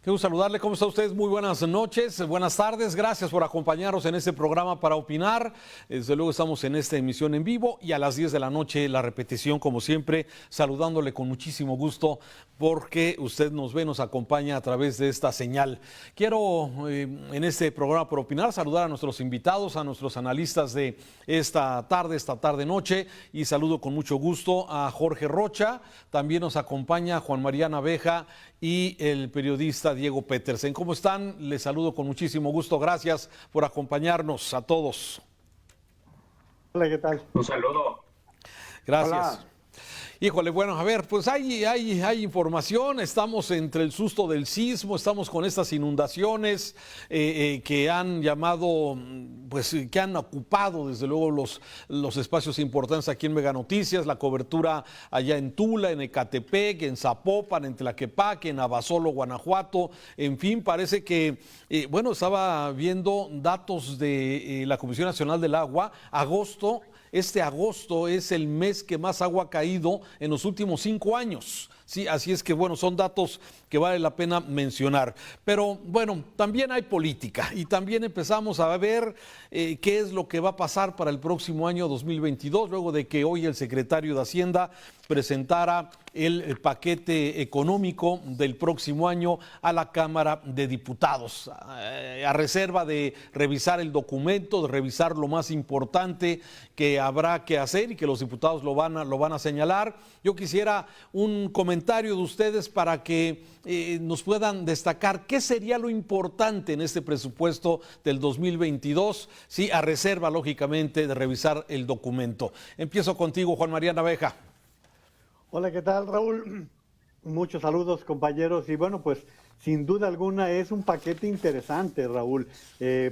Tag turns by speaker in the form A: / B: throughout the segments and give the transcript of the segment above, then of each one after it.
A: Qué gusto saludarle, ¿cómo está usted? Muy buenas noches, buenas tardes, gracias por acompañarnos en este programa para opinar. Desde luego estamos en esta emisión en vivo y a las 10 de la noche la repetición, como siempre, saludándole con muchísimo gusto porque usted nos ve, nos acompaña a través de esta señal. Quiero en este programa para opinar saludar a nuestros invitados, a nuestros analistas de esta tarde-noche, y saludo con mucho gusto a Jorge Rocha, también nos acompaña Juan María Naveja y el periodista Diego Petersen. ¿Cómo están? Les saludo con muchísimo gusto. Gracias por acompañarnos a todos.
B: Hola, ¿qué tal?
C: Un saludo.
A: Gracias.
B: Hola.
A: Híjole, bueno, a ver, pues hay información, estamos entre el susto del sismo, estamos con estas inundaciones que han llamado, pues que han ocupado desde luego los espacios importantes aquí en Mega Noticias, la cobertura allá en Tula, en Ecatepec, en Zapopan, en Tlaquepaque, en Abasolo, Guanajuato, en fin, parece que, bueno, estaba viendo datos de la Comisión Nacional del Agua, Este agosto es el mes que más agua ha caído en los últimos 5 años. Sí, así es que, bueno, son datos que vale la pena mencionar. Pero, bueno, también hay política y también empezamos a ver qué es lo que va a pasar para el próximo año 2022, luego de que hoy el secretario de Hacienda presentara el paquete económico del próximo año a la Cámara de Diputados, a reserva de revisar el documento, de revisar lo más importante que habrá que hacer y que los diputados lo van a señalar. Yo quisiera un comentario de ustedes para que nos puedan destacar qué sería lo importante en este presupuesto del 2022, sí, a reserva, lógicamente, de revisar el documento. Empiezo contigo, Juan María Naveja.
B: Hola, ¿qué tal, Raúl? Muchos saludos, compañeros. Y bueno, pues sin duda alguna es un paquete interesante, Raúl,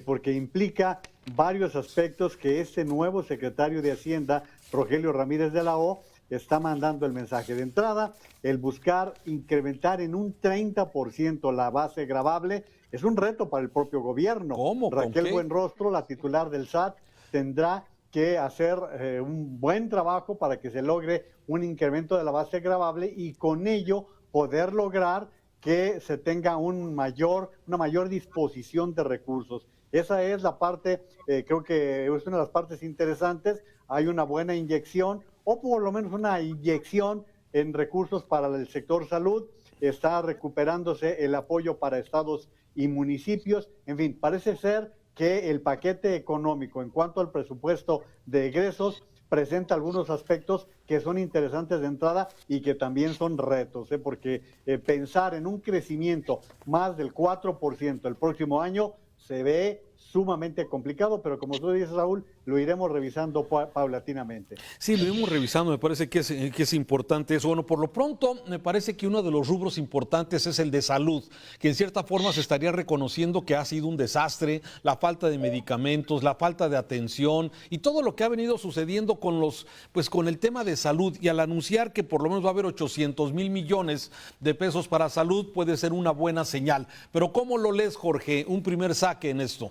B: porque implica varios aspectos que este nuevo secretario de Hacienda, Rogelio Ramírez de la O, está mandando el mensaje. De entrada, el buscar incrementar en un 30% la base gravable es un reto para el propio gobierno.
A: ¿Cómo?
B: Raquel Buenrostro, la titular del SAT, tendrá que hacer un buen trabajo para que se logre un incremento de la base gravable y con ello poder lograr que se tenga una mayor disposición de recursos. Esa es la parte, creo que es una de las partes interesantes. Hay una buena inyección, o por lo menos una inyección en recursos para el sector salud. Está recuperándose el apoyo para estados y municipios. En fin, parece ser que el paquete económico en cuanto al presupuesto de egresos presenta algunos aspectos que son interesantes de entrada y que también son retos, porque pensar en un crecimiento más del 4% el próximo año se ve sumamente complicado, pero como tú dices, Raúl, lo iremos revisando paulatinamente.
A: Sí, lo iremos revisando, me parece que es importante eso. Bueno, por lo pronto, me parece que uno de los rubros importantes es el de salud, que en cierta forma se estaría reconociendo que ha sido un desastre, la falta de medicamentos, la falta de atención y todo lo que ha venido sucediendo con el tema de salud, y al anunciar que por lo menos va a haber 800,000 millones de pesos para salud, puede ser una buena señal. Pero ¿cómo lo lees, Jorge? Un primer saque en esto.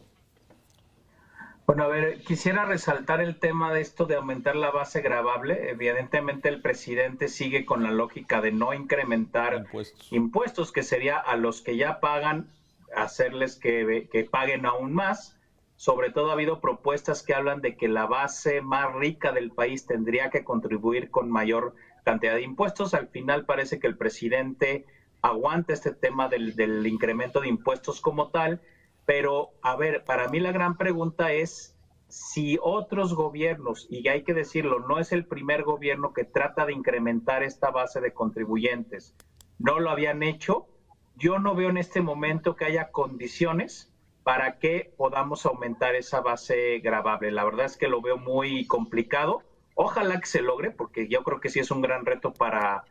C: Bueno, a ver, quisiera resaltar el tema de esto de aumentar la base gravable. Evidentemente el presidente sigue con la lógica de no incrementar impuestos, que sería a los que ya pagan, hacerles que paguen aún más. Sobre todo ha habido propuestas que hablan de que la base más rica del país tendría que contribuir con mayor cantidad de impuestos. Al final parece que el presidente aguanta este tema del incremento de impuestos como tal. Pero, a ver, para mí la gran pregunta es si otros gobiernos, y hay que decirlo, no es el primer gobierno que trata de incrementar esta base de contribuyentes, no lo habían hecho. Yo no veo en este momento que haya condiciones para que podamos aumentar esa base gravable. La verdad es que lo veo muy complicado. Ojalá que se logre, porque yo creo que sí es un gran reto para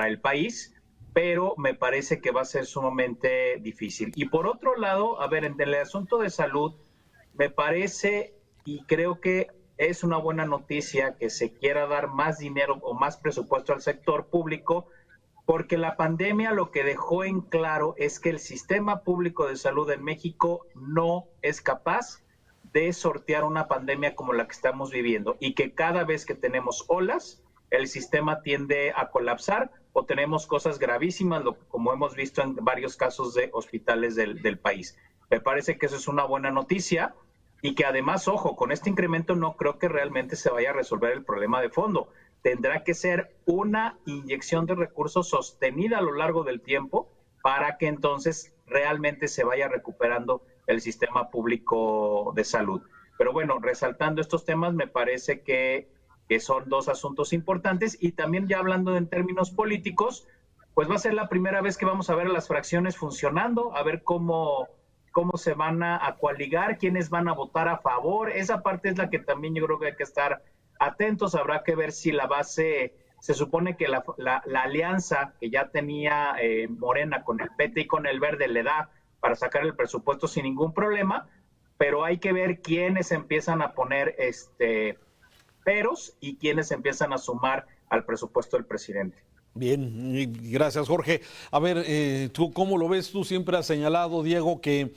C: el país, pero me parece que va a ser sumamente difícil. Y por otro lado, a ver, en el asunto de salud, me parece y creo que es una buena noticia que se quiera dar más dinero o más presupuesto al sector público, porque la pandemia lo que dejó en claro es que el sistema público de salud en México no es capaz de sortear una pandemia como la que estamos viviendo, y que cada vez que tenemos olas, el sistema tiende a colapsar o tenemos cosas gravísimas, como hemos visto en varios casos de hospitales del país. Me parece que eso es una buena noticia y que además, ojo, con este incremento no creo que realmente se vaya a resolver el problema de fondo. Tendrá que ser una inyección de recursos sostenida a lo largo del tiempo para que entonces realmente se vaya recuperando el sistema público de salud. Pero bueno, resaltando estos temas, me parece que son dos asuntos importantes, y también ya hablando en términos políticos, pues va a ser la primera vez que vamos a ver a las fracciones funcionando, a ver cómo se van a coaligar, quiénes van a votar a favor. Esa parte es la que también yo creo que hay que estar atentos. Habrá que ver si la base, se supone que la alianza que ya tenía Morena con el PT y con el Verde le da para sacar el presupuesto sin ningún problema, pero hay que ver quiénes empiezan a poner peros y quiénes empiezan a sumar al presupuesto del presidente.
A: Bien, gracias, Jorge. A ver, ¿tú cómo lo ves? Tú siempre has señalado, Diego, que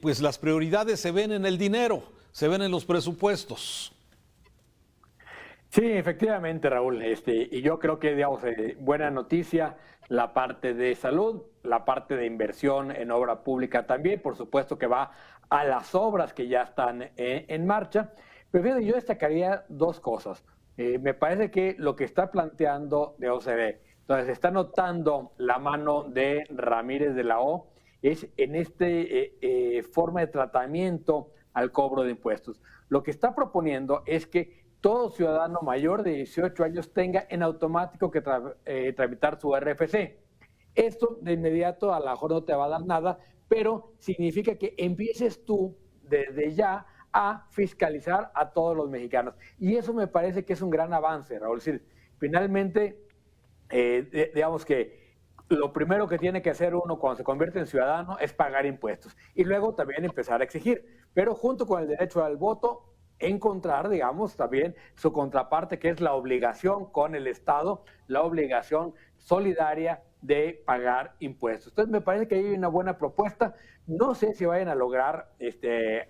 A: pues las prioridades se ven en el dinero, se ven en los presupuestos.
D: Sí, efectivamente, Raúl. Y yo creo que, digamos, buena noticia la parte de salud, la parte de inversión en obra pública también, por supuesto que va a las obras que ya están en marcha. Pero fíjate, yo destacaría dos cosas. Me parece que lo que está planteando de OCDE, donde se está notando la mano de Ramírez de la O, es en forma de tratamiento al cobro de impuestos. Lo que está proponiendo es que todo ciudadano mayor de 18 años tenga en automático que tramitar su RFC. Esto de inmediato a lo mejor no te va a dar nada, pero significa que empieces tú desde ya a fiscalizar a todos los mexicanos. Y eso me parece que es un gran avance, Raúl. Es decir, finalmente, digamos que lo primero que tiene que hacer uno cuando se convierte en ciudadano es pagar impuestos y luego también empezar a exigir. Pero junto con el derecho al voto, encontrar, digamos, también su contraparte, que es la obligación con el Estado, la obligación solidaria de pagar impuestos. Entonces me parece que hay una buena propuesta. No sé si vayan a lograr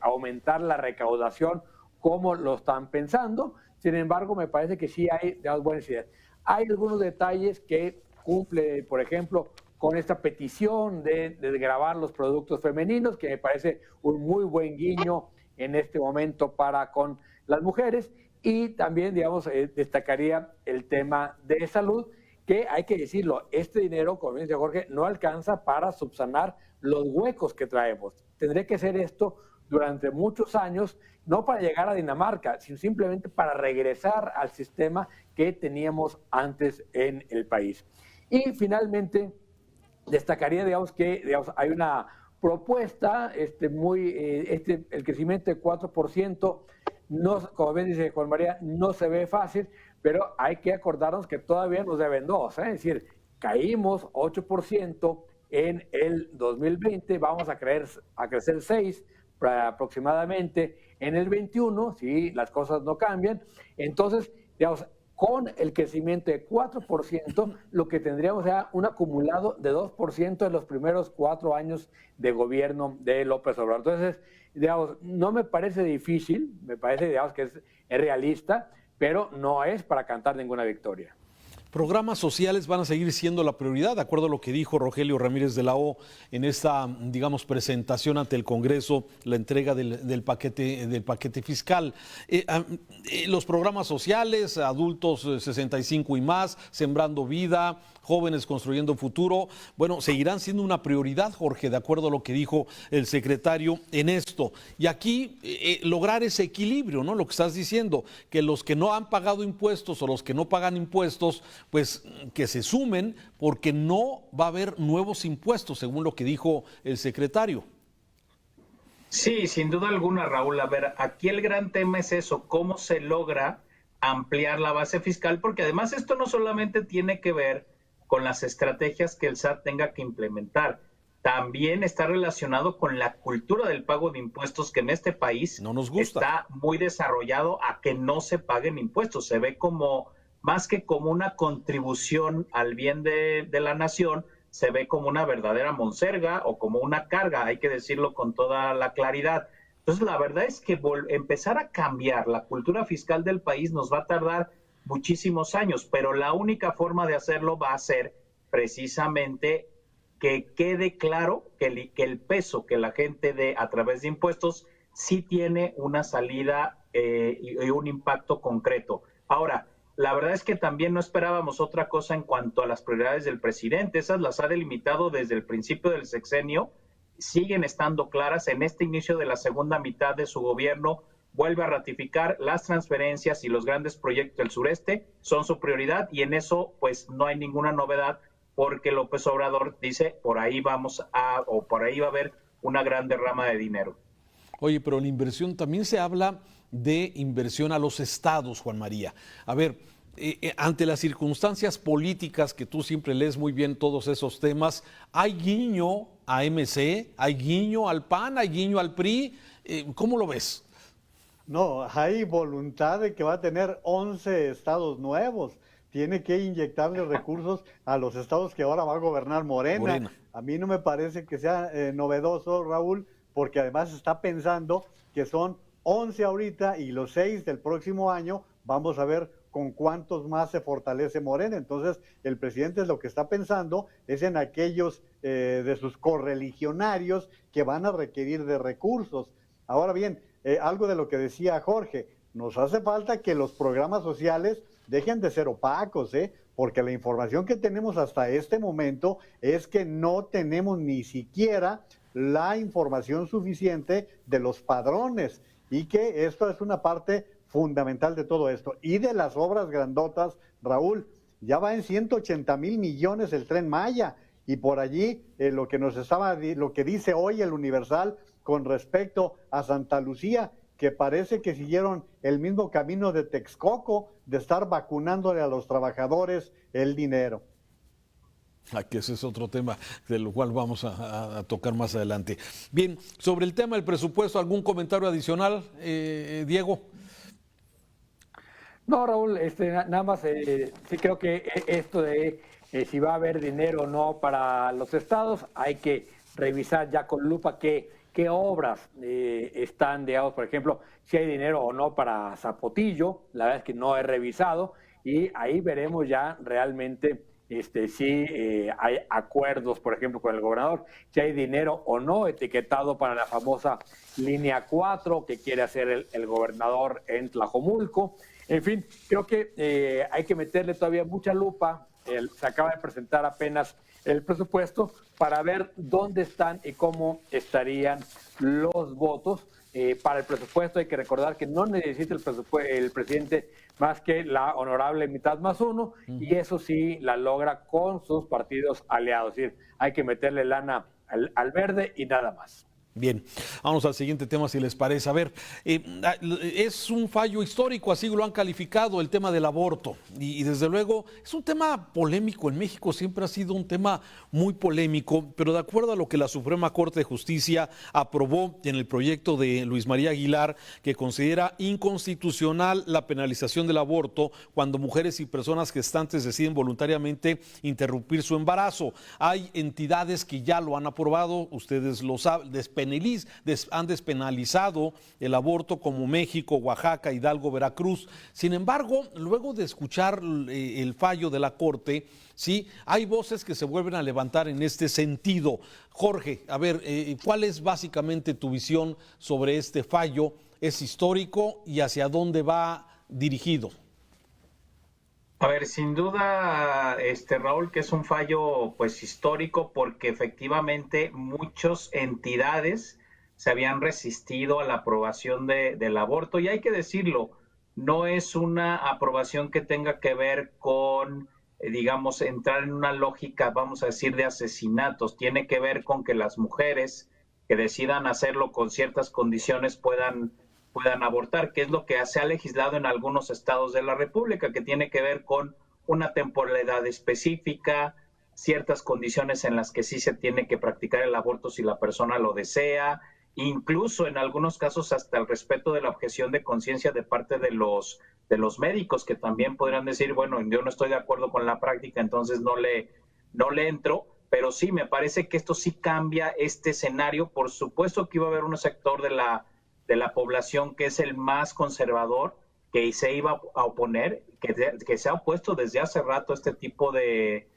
D: aumentar la recaudación como lo están pensando. Sin embargo, me parece que sí hay buenas ideas. Hay algunos detalles que cumple, por ejemplo, con esta petición de gravar los productos femeninos, que me parece un muy buen guiño en este momento para con las mujeres. Y también, digamos, destacaría el tema de salud, que hay que decirlo, este dinero, como dice Jorge, no alcanza para subsanar los huecos que traemos. Tendría que ser esto durante muchos años, no para llegar a Dinamarca, sino simplemente para regresar al sistema que teníamos antes en el país. Y finalmente, destacaría, digamos, que hay una propuesta, el crecimiento de 4%, no, como bien dice Juan María, no se ve fácil, pero hay que acordarnos que todavía nos deben 2%, es decir, caímos 8% en el 2020, vamos a crecer 6% aproximadamente en el 21, si las cosas no cambian. Entonces, digamos, con el crecimiento de 4%, lo que tendríamos era un acumulado de 2% en los primeros 4 años de gobierno de López Obrador. Entonces, digamos, no me parece difícil, me parece, digamos, que es realista, pero no es para cantar ninguna victoria.
A: Programas sociales van a seguir siendo la prioridad, de acuerdo a lo que dijo Rogelio Ramírez de la O en esta, digamos, presentación ante el Congreso, la entrega del paquete fiscal. Los programas sociales, adultos 65 y más, Sembrando Vida, Jóvenes Construyendo Futuro, bueno, seguirán siendo una prioridad, Jorge, de acuerdo a lo que dijo el secretario en esto. Y aquí lograr ese equilibrio, ¿no? Lo que estás diciendo, que los que no han pagado impuestos o los que no pagan impuestos, pues que se sumen, porque no va a haber nuevos impuestos, según lo que dijo el secretario.
C: Sí, sin duda alguna, Raúl. A ver, aquí el gran tema es eso, cómo se logra ampliar la base fiscal, porque además esto no solamente tiene que ver con las estrategias que el SAT tenga que implementar, también está relacionado con la cultura del pago de impuestos, que en este país
A: no nos gusta.
C: Está muy desarrollado a que no se paguen impuestos. Se ve como, más que como una contribución al bien de la nación, se ve como una verdadera monserga o como una carga, hay que decirlo con toda la claridad. Entonces, la verdad es que empezar a cambiar la cultura fiscal del país nos va a tardar muchísimos años, pero la única forma de hacerlo va a ser precisamente que quede claro que el peso que la gente dé a través de impuestos sí tiene una salida y un impacto concreto. Ahora, la verdad es que también no esperábamos otra cosa en cuanto a las prioridades del presidente. Esas las ha delimitado desde el principio del sexenio, siguen estando claras. En este inicio de la segunda mitad de su gobierno, vuelve a ratificar las transferencias y los grandes proyectos del sureste son su prioridad, y en eso pues no hay ninguna novedad, porque López Obrador dice por ahí por ahí va a haber una gran derrama de dinero.
A: Oye, pero la inversión, también se habla de inversión a los estados, Juan María. A ver, ante las circunstancias políticas, que tú siempre lees muy bien todos esos temas, ¿hay guiño a MC? ¿Hay guiño al PAN? ¿Hay guiño al PRI? ¿Cómo lo ves?
B: No, hay voluntad de que va a tener 11 estados nuevos. Tiene que inyectarle recursos a los estados que ahora va a gobernar Morena. A mí no me parece que sea novedoso, Raúl, porque además está pensando que son 11 ahorita y los 6 del próximo año. Vamos a ver con cuántos más se fortalece Morena. Entonces, el presidente lo que está pensando es en aquellos de sus correligionarios que van a requerir de recursos. Ahora bien, algo de lo que decía Jorge, nos hace falta que los programas sociales dejen de ser opacos, porque la información que tenemos hasta este momento es que no tenemos ni siquiera la información suficiente de los padrones, y que esto es una parte fundamental de todo esto. Y de las obras grandotas, Raúl, ya va en 180,000 millones el Tren Maya, y por allí lo que dice hoy el Universal con respecto a Santa Lucía, que parece que siguieron el mismo camino de Texcoco, de estar vacunándole a los trabajadores el dinero.
A: Que ese es otro tema de lo cual vamos a tocar más adelante. Bien, sobre el tema del presupuesto, ¿algún comentario adicional, Diego?
D: No, Raúl, nada más, sí creo que esto de si va a haber dinero o no para los estados, hay que revisar ya con lupa qué obras están, digamos, por ejemplo, si hay dinero o no para Zapotillo. La verdad es que no he revisado, y ahí veremos ya realmente si hay acuerdos, por ejemplo, con el gobernador, si hay dinero o no etiquetado para la famosa línea 4 que quiere hacer el gobernador en Tlajomulco. En fin, creo que hay que meterle todavía mucha lupa. Se acaba de presentar apenas el presupuesto para ver dónde están y cómo estarían los votos. Para el presupuesto hay que recordar que no necesita el presidente más que la honorable mitad más uno, y eso sí la logra con sus partidos aliados. Es decir, hay que meterle lana al verde y nada más.
A: Bien, vamos al siguiente tema, si les parece. A ver, es un fallo histórico, así lo han calificado, el tema del aborto. Y desde luego es un tema polémico. En México siempre ha sido un tema muy polémico, pero de acuerdo a lo que la Suprema Corte de Justicia aprobó en el proyecto de Luis María Aguilar, que considera inconstitucional la penalización del aborto cuando mujeres y personas gestantes deciden voluntariamente interrumpir su embarazo. Hay entidades que ya lo han aprobado, ustedes lo saben, han despenalizado el aborto, como México, Oaxaca, Hidalgo, Veracruz. Sin embargo, luego de escuchar el fallo de la Corte, sí, hay voces que se vuelven a levantar en este sentido. Jorge, a ver, ¿cuál es básicamente tu visión sobre este fallo? ¿Es histórico y hacia dónde va dirigido?
C: A ver, sin duda, Raúl, que es un fallo pues histórico, porque efectivamente muchas entidades se habían resistido a la aprobación del aborto, y hay que decirlo, no es una aprobación que tenga que ver con, digamos, entrar en una lógica, vamos a decir, de asesinatos. Tiene que ver con que las mujeres que decidan hacerlo con ciertas condiciones puedan abortar, que es lo que se ha legislado en algunos estados de la República, que tiene que ver con una temporalidad específica, ciertas condiciones en las que sí se tiene que practicar el aborto si la persona lo desea, incluso en algunos casos hasta el respeto de la objeción de conciencia de parte de los médicos, que también podrían decir, bueno, yo no estoy de acuerdo con la práctica, entonces no le entro. Pero sí, me parece que esto sí cambia este escenario. Por supuesto que iba a haber un sector de la población que es el más conservador, que se iba a oponer, que se ha opuesto desde hace rato a este tipo de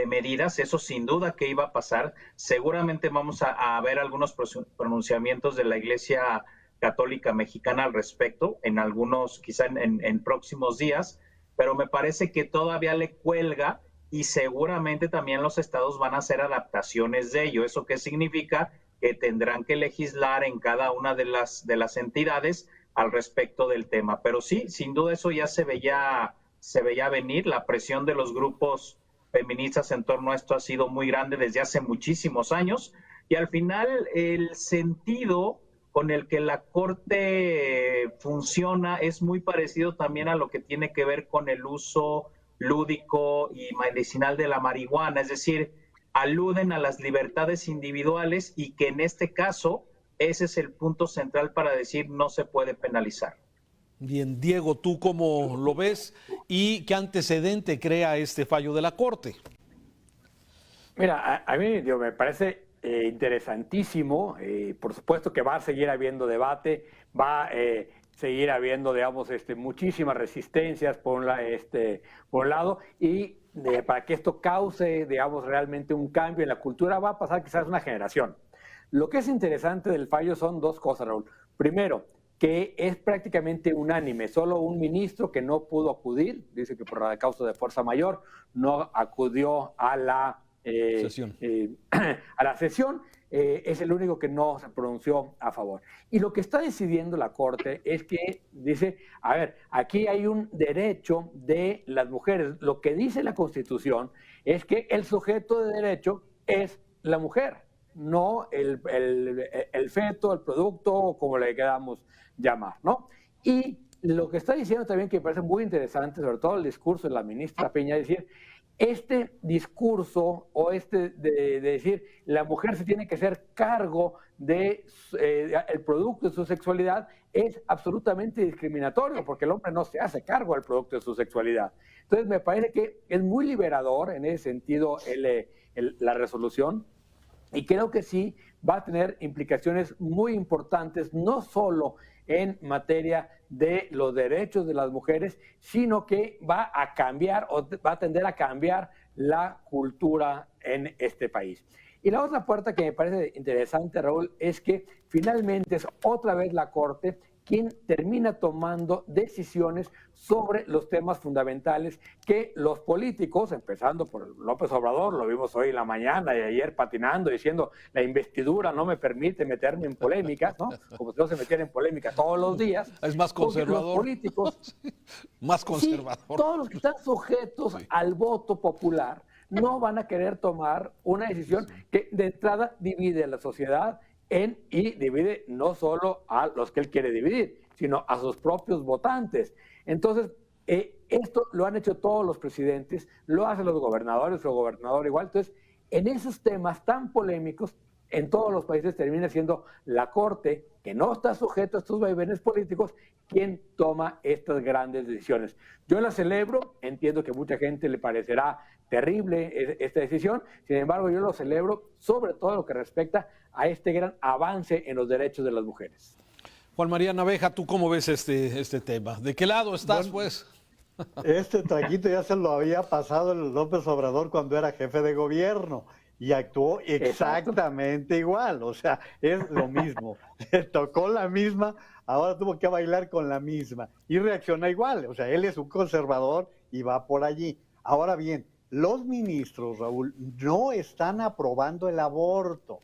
C: medidas. Eso sin duda que iba a pasar. Seguramente vamos a ver algunos pronunciamientos de la Iglesia Católica Mexicana al respecto, en algunos, quizá en próximos días, pero me parece que todavía le cuelga y seguramente también los estados van a hacer adaptaciones de ello. ¿Eso qué significa? Que tendrán que legislar en cada una de las entidades al respecto del tema. Pero sí, sin duda eso ya se veía venir. La presión de los grupos feministas en torno a esto ha sido muy grande desde hace muchísimos años, y al final el sentido con el que la Corte funciona es muy parecido también a lo que tiene que ver con el uso lúdico y medicinal de la marihuana, es decir, aluden a las libertades individuales, y que en este caso ese es el punto central para decir no se puede penalizar.
A: Bien, Diego, ¿tú cómo lo ves y qué antecedente crea este fallo de la Corte?
D: Mira, a mí me parece interesantísimo. Por supuesto que va a seguir habiendo debate, va a seguir habiendo, digamos, muchísimas resistencias por un lado, y para que esto cause, digamos, realmente un cambio en la cultura va a pasar quizás una generación. Lo que es interesante del fallo son dos cosas, Raúl. Primero, que es prácticamente unánime, solo un ministro que no pudo acudir, dice que por la causa de fuerza mayor, no acudió a la sesión. Es el único que no se pronunció a favor. Y lo que está decidiendo la Corte es que dice, a ver, aquí hay un derecho de las mujeres. Lo que dice la Constitución es que el sujeto de derecho es la mujer, no el feto, el producto, o como le queramos llamar, ¿no? Y lo que está diciendo también, que me parece muy interesante, sobre todo el discurso de la ministra Peña, es decir, este discurso o de decir la mujer se tiene que hacer cargo de el producto de su sexualidad es absolutamente discriminatorio, porque el hombre no se hace cargo del producto de su sexualidad. Entonces me parece que es muy liberador en ese sentido la resolución, y creo que sí va a tener implicaciones muy importantes, no solo en materia de los derechos de las mujeres, sino que va a cambiar o va a tender a cambiar la cultura en este país. Y la otra puerta que me parece interesante, Raúl, es que finalmente es otra vez la Corte quien termina tomando decisiones sobre los temas fundamentales que los políticos, empezando por López Obrador, lo vimos hoy en la mañana y ayer patinando, diciendo la investidura no me permite meterme en polémicas, ¿no? Como si no se metiera en polémica todos los días.
A: Es más conservador.
D: Los políticos,
A: más conservador.
D: Sí, todos los que están sujetos al voto popular no van a querer tomar una decisión que de entrada divide a la sociedad y divide no solo a los que él quiere dividir, sino a sus propios votantes. Entonces, esto lo han hecho todos los presidentes, lo hacen los gobernadores, el gobernador igual. Entonces, en esos temas tan polémicos, en todos los países termina siendo la Corte, que no está sujeta a estos vaivenes políticos, quien toma estas grandes decisiones. Yo la celebro, entiendo que a mucha gente le parecerá terrible esta decisión, sin embargo yo lo celebro, sobre todo lo que respecta a este gran avance en los derechos de las mujeres.
A: Juan María Naveja, ¿tú cómo ves este tema? ¿De qué lado estás, pues?
B: Este traguito ya se lo había pasado el López Obrador cuando era jefe de gobierno y actuó exactamente igual, o sea, es lo mismo. Le tocó la misma, ahora tuvo que bailar con la misma y reacciona igual, o sea, él es un conservador y va por allí. Ahora bien, los ministros, Raúl, no están aprobando el aborto,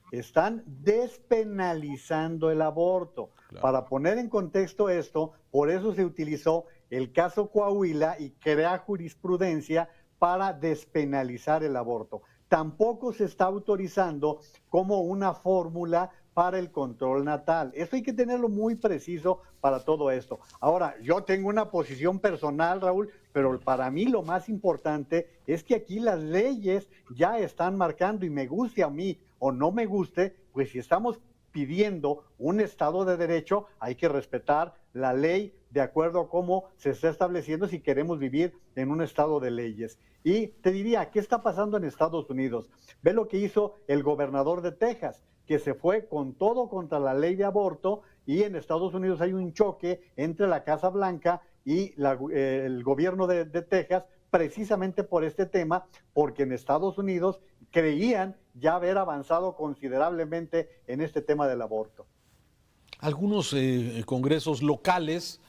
B: están despenalizando el aborto. Claro. Para poner en contexto esto, por eso se utilizó el caso Coahuila y crea jurisprudencia para despenalizar el aborto. Tampoco se está autorizando como una fórmula para el control natal. Eso hay que tenerlo muy preciso para todo esto. Ahora, yo tengo una posición personal, Raúl, pero para mí lo más importante es que aquí las leyes ya están marcando, y me guste a mí o no me guste, pues si estamos pidiendo un Estado de Derecho, hay que respetar la ley de acuerdo a cómo se está estableciendo si queremos vivir en un Estado de leyes. Y te diría, ¿qué está pasando en Estados Unidos? Ve lo que hizo el gobernador de Texas, que se fue con todo contra la ley de aborto, y en Estados Unidos hay un choque entre la Casa Blanca y el gobierno de Texas, precisamente por este tema, porque en Estados Unidos creían ya haber avanzado considerablemente en este tema del aborto.
A: Algunos congresos locales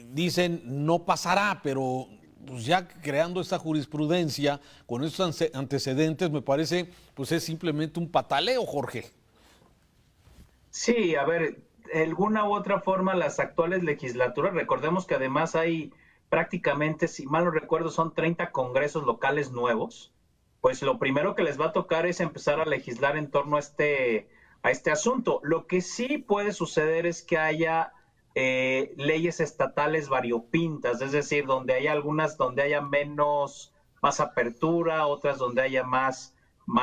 A: dicen no pasará, pero pues ya creando esta jurisprudencia con estos antecedentes, me parece pues es simplemente un pataleo, Jorge.
C: Sí, a ver, de alguna u otra forma las actuales legislaturas, recordemos que además hay prácticamente, si mal no recuerdo, son 30 congresos locales nuevos, pues lo primero que les va a tocar es empezar a legislar en torno a este asunto. Lo que sí puede suceder es que haya leyes estatales variopintas, es decir, donde hay algunas donde haya más apertura, otras donde haya más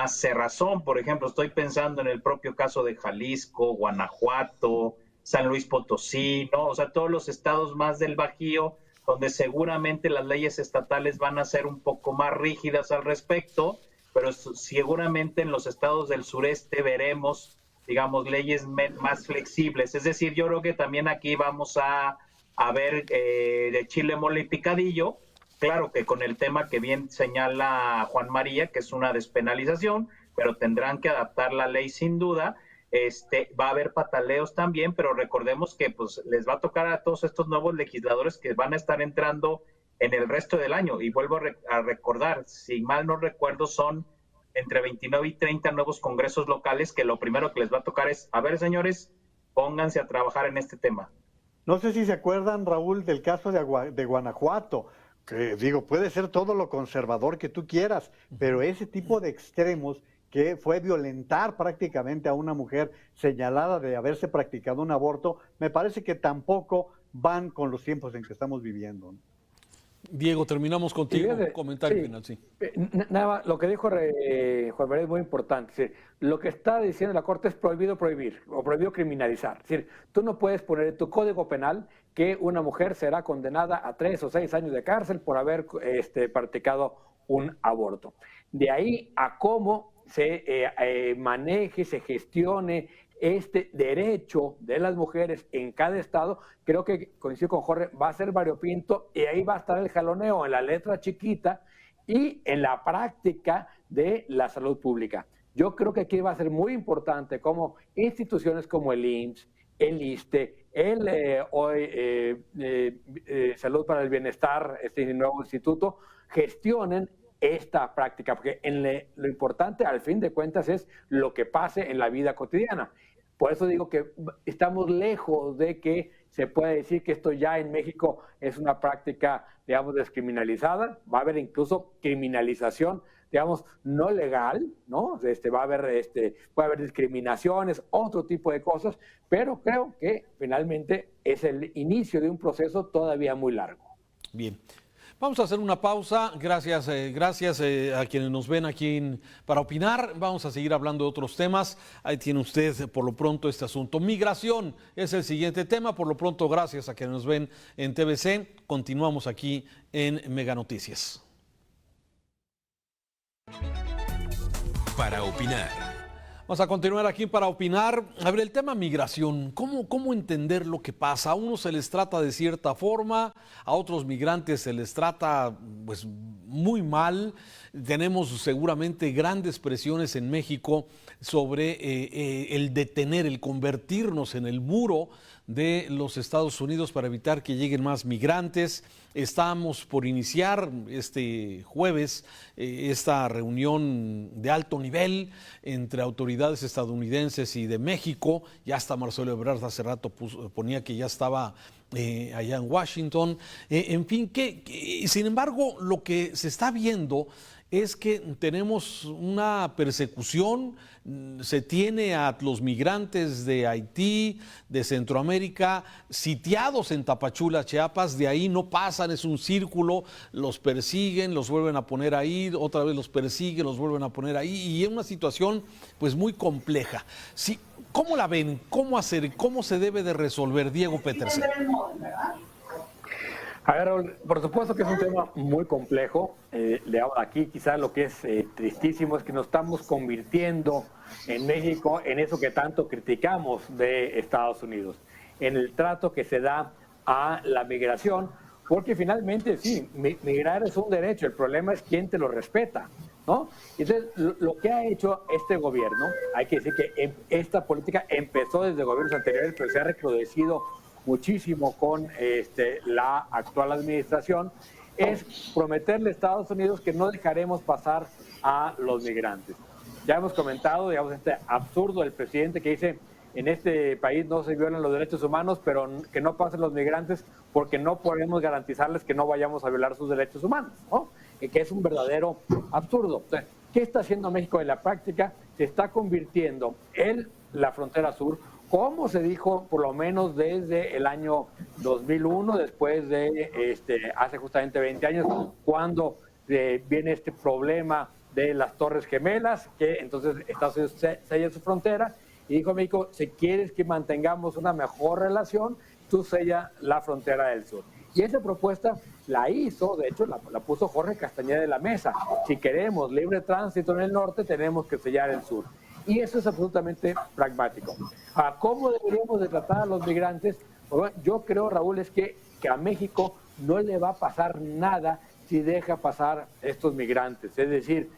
C: cerrazón. Por ejemplo, estoy pensando en el propio caso de Jalisco, Guanajuato, San Luis Potosí, ¿no? O sea, todos los estados más del Bajío, donde seguramente las leyes estatales van a ser un poco más rígidas al respecto, pero seguramente en los estados del sureste veremos, digamos, leyes más flexibles. Es decir, yo creo que también aquí vamos a ver de chile, mole y picadillo. Claro que con el tema que bien señala Juan María, que es una despenalización, pero tendrán que adaptar la ley sin duda. Va a haber pataleos también, pero recordemos que pues les va a tocar a todos estos nuevos legisladores que van a estar entrando en el resto del año. Y vuelvo a recordar, si mal no recuerdo, son entre 29 y 30 nuevos congresos locales, que lo primero que les va a tocar es, a ver, señores, pónganse a trabajar en este tema.
B: No sé si se acuerdan, Raúl, del caso de Guanajuato, que digo, puede ser todo lo conservador que tú quieras, pero ese tipo de extremos que fue violentar prácticamente a una mujer señalada de haberse practicado un aborto, me parece que tampoco van con los tiempos en que estamos viviendo.
A: Diego, terminamos contigo. Comentario final, sí.
D: Nada, lo que dijo Juan María es muy importante. Es decir, lo que está diciendo la Corte es prohibido prohibir o prohibido criminalizar. Es decir, tú no puedes poner en tu Código Penal que una mujer será condenada a 3 o 6 años de cárcel por haber practicado un aborto. De ahí a cómo se maneje, se gestione este derecho de las mujeres en cada estado, creo que, coincido con Jorge, va a ser variopinto y ahí va a estar el jaloneo en la letra chiquita y en la práctica de la salud pública. Yo creo que aquí va a ser muy importante cómo instituciones como el IMSS, el ISSSTE, Salud para el Bienestar, este nuevo instituto, gestionen esta práctica, porque lo importante al fin de cuentas es lo que pase en la vida cotidiana. Por eso digo que estamos lejos de que se pueda decir que esto ya en México es una práctica, digamos, descriminalizada. Va a haber incluso criminalización, digamos, no legal, ¿no? Va a haber, puede haber discriminaciones, otro tipo de cosas, pero creo que finalmente es el inicio de un proceso todavía muy largo.
A: Bien. Vamos a hacer una pausa. Gracias a quienes nos ven aquí para opinar. Vamos a seguir hablando de otros temas. Ahí tiene usted por lo pronto este asunto. Migración es el siguiente tema. Por lo pronto, gracias a quienes nos ven en TVC. Continuamos aquí en Mega Noticias.
E: Para opinar.
A: Vamos a continuar aquí para opinar. A ver, el tema migración, ¿cómo entender lo que pasa? A unos se les trata de cierta forma, a otros migrantes se les trata pues muy mal. Tenemos seguramente grandes presiones en México sobre el detener, el convertirnos en el muro de los Estados Unidos para evitar que lleguen más migrantes. Estamos por iniciar este jueves esta reunión de alto nivel entre autoridades estadounidenses y de México. Ya hasta Marcelo Ebrard hace rato ponía que ya estaba allá en Washington. En fin, sin embargo, lo que se está viendo es que tenemos una persecución, se tiene a los migrantes de Haití, de Centroamérica, sitiados en Tapachula, Chiapas, de ahí no pasan, es un círculo, los persiguen, los vuelven a poner ahí, otra vez los persiguen, los vuelven a poner ahí, y es una situación pues muy compleja. Sí, ¿cómo la ven? ¿Cómo hacer? ¿Cómo se debe de resolver, Diego Petersen?
D: A ver, Raúl, por supuesto que es un tema muy complejo. Aquí quizás lo que es tristísimo es que nos estamos convirtiendo en México en eso que tanto criticamos de Estados Unidos, en el trato que se da a la migración, porque finalmente sí, migrar es un derecho, el problema es quién te lo respeta, ¿no? Entonces, lo que ha hecho este gobierno, hay que decir que esta política empezó desde gobiernos anteriores, pero se ha recrudecido muchísimo con la actual administración, es prometerle a Estados Unidos que no dejaremos pasar a los migrantes. Ya hemos comentado, digamos, este absurdo del presidente que dice, en este país no se violan los derechos humanos, pero que no pasen los migrantes porque no podemos garantizarles que no vayamos a violar sus derechos humanos, ¿no? Que es un verdadero absurdo. Entonces, ¿qué está haciendo México en la práctica? Se está convirtiendo en la frontera sur, como se dijo por lo menos desde el año 2001, después de hace justamente 20 años, cuando viene este problema de las Torres Gemelas, que entonces Estados Unidos sella su frontera, y dijo México, si quieres que mantengamos una mejor relación, tú sella la frontera del sur. Y esa propuesta la hizo, de hecho, la puso Jorge Castañeda de la mesa. Si queremos libre tránsito en el norte, tenemos que sellar el sur. Y eso es absolutamente pragmático. ¿Cómo deberíamos de tratar a los migrantes? Bueno, yo creo, Raúl, es que a México no le va a pasar nada si deja pasar estos migrantes. Es decir,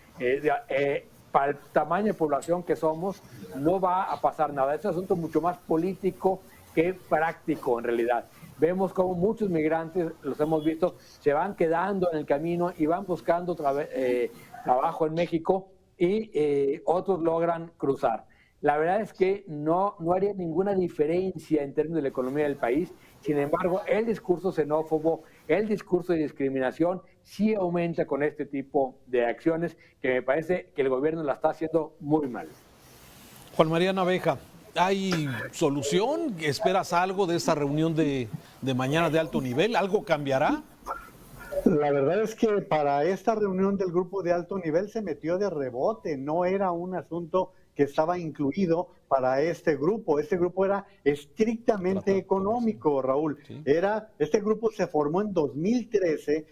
D: para el tamaño de población que somos, no va a pasar nada. Es un asunto mucho más político que práctico, en realidad. Vemos cómo muchos migrantes, los hemos visto, se van quedando en el camino y van buscando trabajo en México, y otros logran cruzar. La verdad es que no haría ninguna diferencia en términos de la economía del país. Sin embargo, el discurso xenófobo, el discurso de discriminación sí aumenta con este tipo de acciones, que me parece que el gobierno la está haciendo muy mal.
A: Juan María Naveja, ¿hay solución? ¿Esperas algo de esta reunión de mañana de alto nivel? ¿Algo cambiará?
B: La verdad es que para esta reunión del grupo de alto nivel se metió de rebote, no era un asunto que estaba incluido para este grupo. Este grupo era estrictamente económico, Raúl. Sí. Este grupo se formó en 2013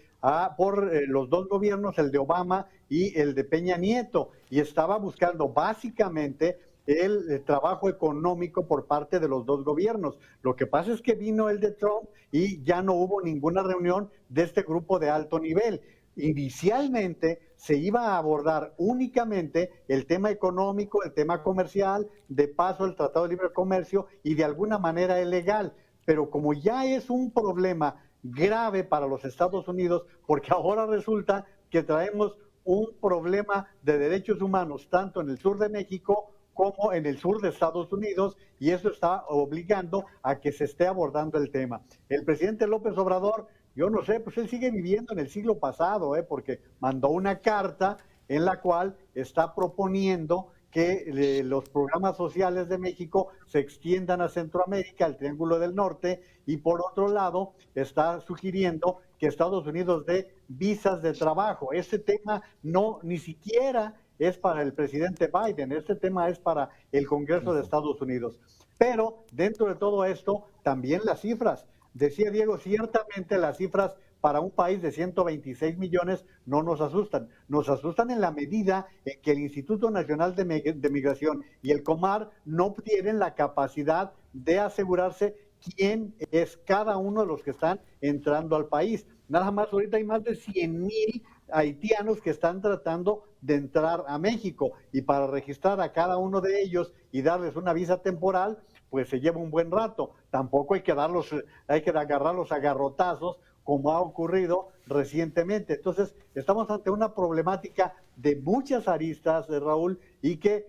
B: por los dos gobiernos, el de Obama y el de Peña Nieto, y estaba buscando básicamente el trabajo económico por parte de los dos gobiernos. Lo que pasa es que vino el de Trump y ya no hubo ninguna reunión de este grupo de alto nivel. Inicialmente se iba a abordar únicamente el tema económico, el tema comercial, de paso el Tratado de Libre Comercio y de alguna manera el legal. Pero como ya es un problema grave para los Estados Unidos, porque ahora resulta que traemos un problema de derechos humanos tanto en el sur de México como en el sur de Estados Unidos, y eso está obligando a que se esté abordando el tema. El presidente López Obrador, yo no sé, pues él sigue viviendo en el siglo pasado, porque mandó una carta en la cual está proponiendo que los programas sociales de México se extiendan a Centroamérica, al Triángulo del Norte, y por otro lado está sugiriendo que Estados Unidos dé visas de trabajo. Ese tema ni siquiera es para el presidente Biden, este tema es para el Congreso de Estados Unidos. Pero dentro de todo esto, también las cifras. Decía Diego, ciertamente las cifras para un país de 126 millones no nos asustan. Nos asustan en la medida en que el Instituto Nacional de Migración y el COMAR no tienen la capacidad de asegurarse quién es cada uno de los que están entrando al país. Nada más ahorita hay más de 100,000 haitianos que están tratando de entrar a México, y para registrar a cada uno de ellos y darles una visa temporal, pues se lleva un buen rato. Tampoco hay que agarrarlos a garrotazos como ha ocurrido recientemente. Entonces, estamos ante una problemática de muchas aristas, Raúl, y que,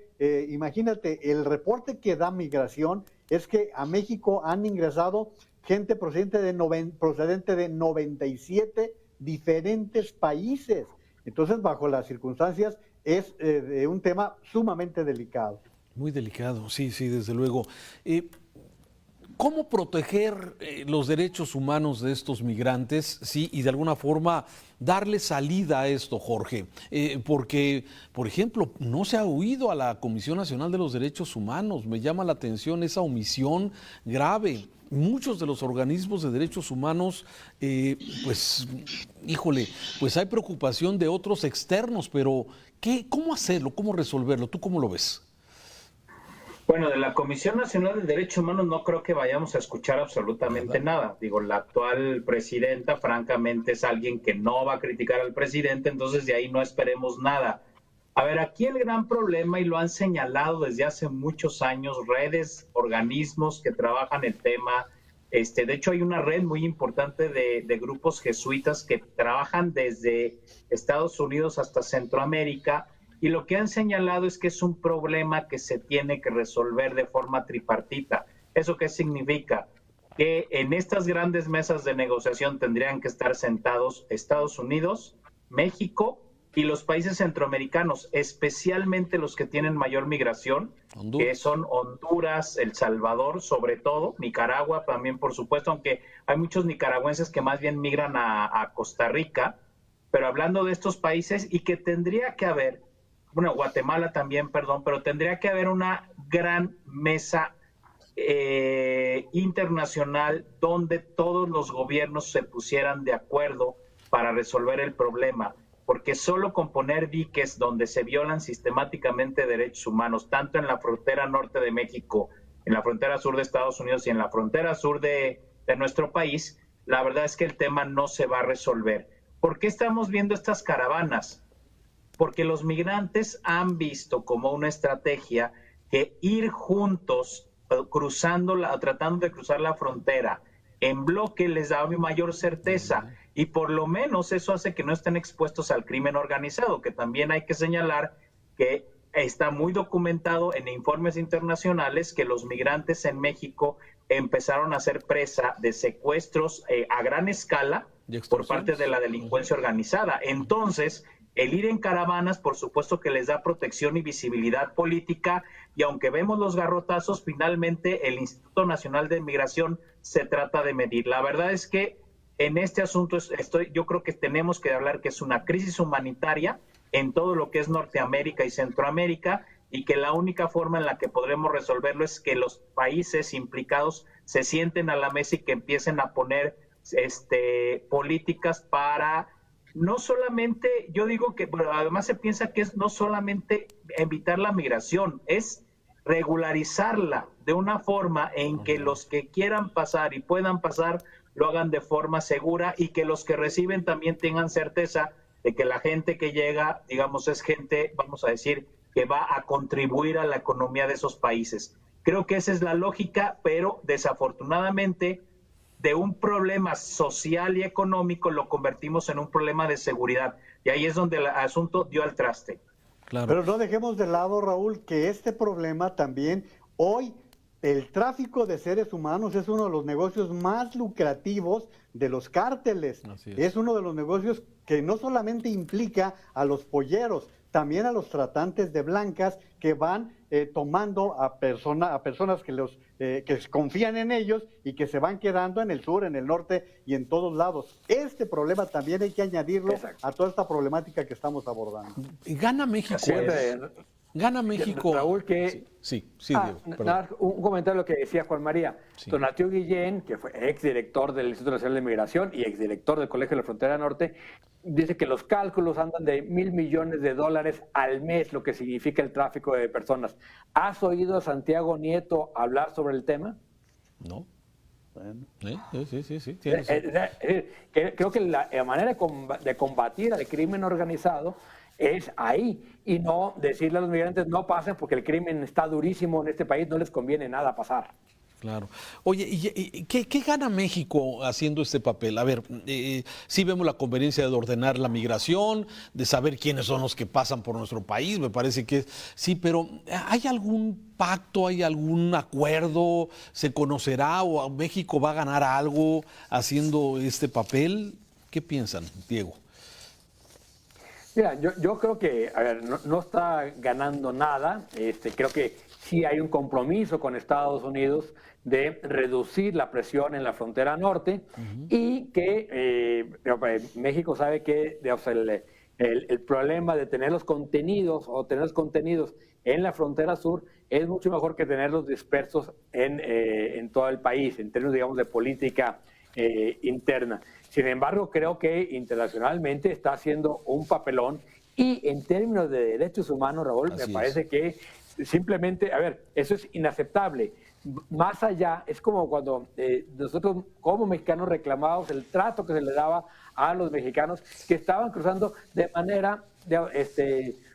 B: imagínate, el reporte que da Migración es que a México han ingresado gente procedente de 97 diferentes países. Entonces, bajo las circunstancias, es un tema sumamente delicado.
A: Muy delicado, sí, desde luego. ¿Cómo proteger los derechos humanos de estos migrantes, sí, y de alguna forma darle salida a esto, Jorge? Porque, por ejemplo, no se ha oído a la Comisión Nacional de los Derechos Humanos. Me llama la atención esa omisión grave. Muchos de los organismos de derechos humanos, pues, híjole, pues hay preocupación de otros externos, pero ¿cómo hacerlo? ¿Cómo resolverlo? ¿Tú cómo lo ves?
C: Bueno, de la Comisión Nacional de Derechos Humanos no creo que vayamos a escuchar absolutamente nada. Digo, la actual presidenta, francamente, es alguien que no va a criticar al presidente, entonces de ahí no esperemos nada. A ver, aquí el gran problema, y lo han señalado desde hace muchos años, redes, organismos que trabajan el tema. De hecho, hay una red muy importante de grupos jesuitas que trabajan desde Estados Unidos hasta Centroamérica, y lo que han señalado es que es un problema que se tiene que resolver de forma tripartita. ¿Eso qué significa? Que en estas grandes mesas de negociación tendrían que estar sentados Estados Unidos, México y los países centroamericanos, especialmente los que tienen mayor migración, Honduras, que son Honduras, El Salvador, sobre todo, Nicaragua también, por supuesto, aunque hay muchos nicaragüenses que más bien migran a Costa Rica, pero hablando de estos países, y que tendría que haber, bueno, Guatemala también, perdón, pero tendría que haber una gran mesa internacional donde todos los gobiernos se pusieran de acuerdo para resolver el problema, porque solo con poner diques donde se violan sistemáticamente derechos humanos, tanto en la frontera norte de México, en la frontera sur de Estados Unidos y en la frontera sur de nuestro país, la verdad es que el tema no se va a resolver. ¿Por qué estamos viendo estas caravanas? Porque los migrantes han visto como una estrategia que ir juntos, tratando de cruzar la frontera en bloque les da mayor certeza, y por lo menos eso hace que no estén expuestos al crimen organizado, que también hay que señalar que está muy documentado en informes internacionales que los migrantes en México empezaron a ser presa de secuestros a gran escala por parte de la delincuencia organizada. Entonces, el ir en caravanas, por supuesto que les da protección y visibilidad política, y aunque vemos los garrotazos, finalmente el Instituto Nacional de Migración se trata de medir. La verdad es que en este asunto yo creo que tenemos que hablar que es una crisis humanitaria en todo lo que es Norteamérica y Centroamérica, y que la única forma en la que podremos resolverlo es que los países implicados se sienten a la mesa y que empiecen a poner políticas para... No solamente, yo digo que, bueno, además se piensa que es no solamente evitar la migración, es regularizarla de una forma en que los que quieran pasar y puedan pasar lo hagan de forma segura, y que los que reciben también tengan certeza de que la gente que llega, digamos, es gente, vamos a decir, que va a contribuir a la economía de esos países. Creo que esa es la lógica, pero desafortunadamente de un problema social y económico lo convertimos en un problema de seguridad, y ahí es donde el asunto dio al traste.
B: Claro. Pero no dejemos de lado, Raúl, que este problema también, hoy el tráfico de seres humanos es uno de los negocios más lucrativos de los cárteles. Es uno de los negocios que no solamente implica a los polleros, también a los tratantes de blancas que van tomando a personas que confían en ellos y que se van quedando en el sur, en el norte y en todos lados. Este problema también hay que añadirlo a toda esta problemática que estamos abordando.
A: Gana México. Gana México.
D: Raúl, que...
A: Sí, Diego,
D: un comentario a lo que decía Juan María. Sí. Tonatiuh Guillén, que fue exdirector del Instituto Nacional de Migración y exdirector del Colegio de la Frontera Norte, dice que los cálculos andan de $1,000 millones al mes, lo que significa el tráfico de personas. ¿Has oído a Santiago Nieto hablar sobre el tema?
A: No. Bueno. Sí.
D: Creo que la manera de combatir al crimen organizado es ahí, y no decirle a los migrantes no pasen porque el crimen está durísimo en este país, no les conviene nada pasar.
A: Claro. Oye, ¿y qué gana México haciendo este papel? A ver, sí vemos la conveniencia de ordenar la migración, de saber quiénes son los que pasan por nuestro país, me parece que sí, pero ¿hay algún pacto, hay algún acuerdo? ¿Se conocerá o México va a ganar algo haciendo este papel? ¿Qué piensan, Diego?
D: Mira, yo creo que, a ver, no está ganando nada. Creo que sí hay un compromiso con Estados Unidos de reducir la presión en la frontera norte y que México sabe que el problema de tener los contenidos en la frontera sur es mucho mejor que tenerlos dispersos en todo el país, en términos, digamos, de política interna. Sin embargo, creo que internacionalmente está haciendo un papelón y en términos de derechos humanos, Raúl, me parece que simplemente, a ver, eso es inaceptable. Más allá, es como cuando nosotros como mexicanos reclamábamos el trato que se le daba a los mexicanos que estaban cruzando de manera,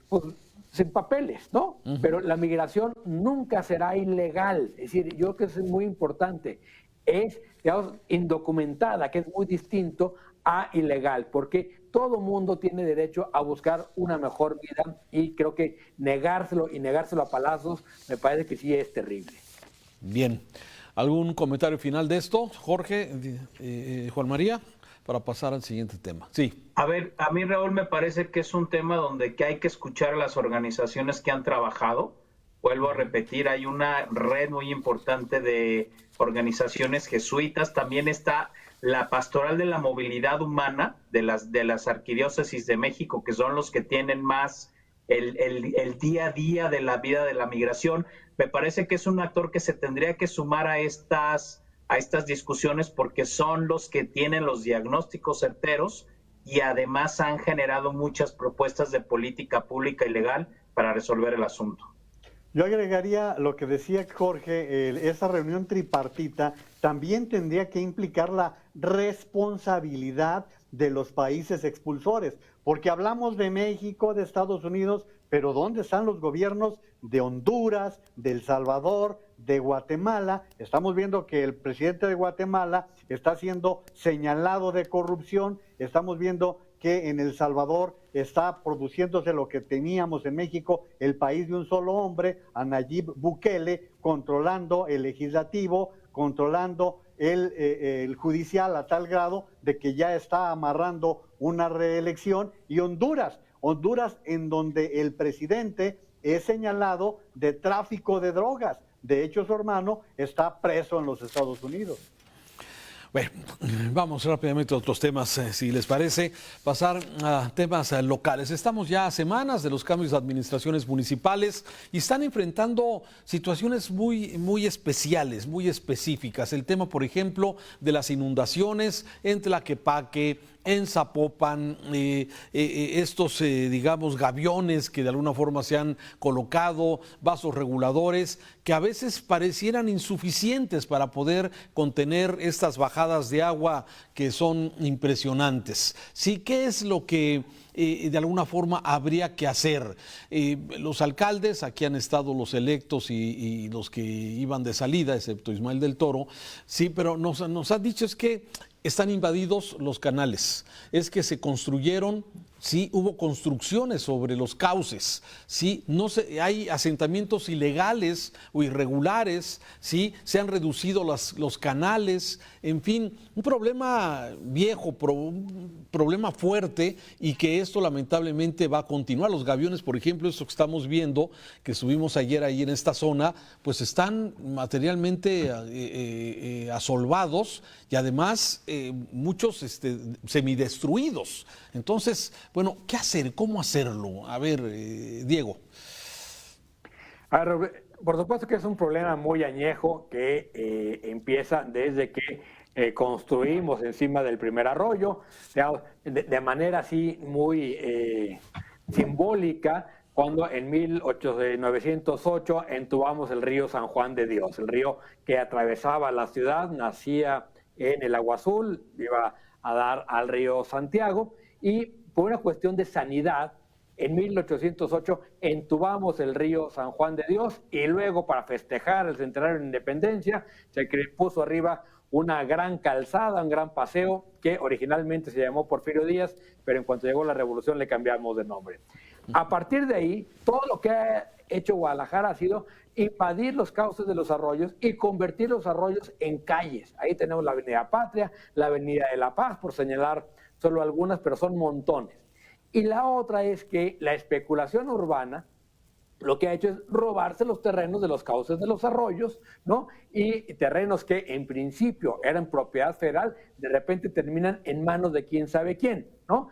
D: pues, sin papeles, ¿no? Pero la migración nunca será ilegal. Es decir, yo creo que eso es muy importante. Es, digamos, indocumentada, que es muy distinto a ilegal, porque todo mundo tiene derecho a buscar una mejor vida y creo que negárselo a palazos me parece que sí es terrible.
A: Bien. ¿Algún comentario final de esto, Jorge, Juan María, para pasar al siguiente tema? Sí.
C: A ver, a mí, Raúl, me parece que es un tema donde que hay que escuchar a las organizaciones que han trabajado. Vuelvo a repetir, hay una red muy importante de organizaciones jesuitas. También está la Pastoral de la Movilidad Humana de las Arquidiócesis de México, que son los que tienen más el día a día de la vida de la migración. Me parece que es un actor que se tendría que sumar a estas discusiones porque son los que tienen los diagnósticos certeros y además han generado muchas propuestas de política pública y legal para resolver el asunto.
B: Yo agregaría lo que decía Jorge, esa reunión tripartita también tendría que implicar la responsabilidad de los países expulsores, porque hablamos de México, de Estados Unidos, pero ¿dónde están los gobiernos de Honduras, de El Salvador, de Guatemala? Estamos viendo que el presidente de Guatemala está siendo señalado de corrupción, estamos viendo que en El Salvador está produciéndose lo que teníamos en México, el país de un solo hombre, a Nayib Bukele, controlando el legislativo, controlando el judicial a tal grado de que ya está amarrando una reelección, y Honduras en donde el presidente es señalado de tráfico de drogas. De hecho, su hermano está preso en los Estados Unidos.
A: Bueno, vamos rápidamente a otros temas, si les parece, pasar a temas locales. Estamos ya a semanas de los cambios de administraciones municipales y están enfrentando situaciones muy especiales, muy específicas. El tema, por ejemplo, de las inundaciones en Tlaquepaque, en Zapopan, estos, digamos, gaviones que de alguna forma se han colocado, vasos reguladores, que a veces parecieran insuficientes para poder contener estas bajadas de agua que son impresionantes. Sí, ¿qué es lo que de alguna forma habría que hacer? Los alcaldes, aquí han estado los electos y los que iban de salida, excepto Ismael del Toro, sí, pero nos han dicho es que están invadidos los canales, es que se construyeron, sí, hubo construcciones sobre los cauces, sí, hay asentamientos ilegales o irregulares, sí, se han reducido los canales, en fin, un problema viejo, un problema fuerte, y que esto lamentablemente va a continuar. Los gaviones, por ejemplo, esto que estamos viendo, que subimos ayer ahí en esta zona, pues están materialmente asolvados y además muchos semidestruidos. Entonces, bueno, ¿qué hacer? ¿Cómo hacerlo? A ver, Diego.
D: A ver, por supuesto que es un problema muy añejo que empieza desde que construimos encima del primer arroyo, de manera así muy simbólica, cuando en 1908 entubamos el río San Juan de Dios, el río que atravesaba la ciudad, nacía en el Agua Azul, iba a dar al río Santiago, y por una cuestión de sanidad, en 1808 entubamos el río San Juan de Dios, y luego, para festejar el centenario de la independencia, se puso arriba una gran calzada, un gran paseo, que originalmente se llamó Porfirio Díaz, pero en cuanto llegó la revolución le cambiamos de nombre. A partir de ahí, todo lo que ha hecho Guadalajara ha sido invadir los cauces de los arroyos y convertir los arroyos en calles. Ahí tenemos la Avenida Patria, la Avenida de la Paz, por señalar solo algunas, pero son montones. Y la otra es que la especulación urbana lo que ha hecho es robarse los terrenos de los cauces de los arroyos, ¿no? Y terrenos que en principio eran propiedad federal, de repente terminan en manos de quién sabe quién, ¿no?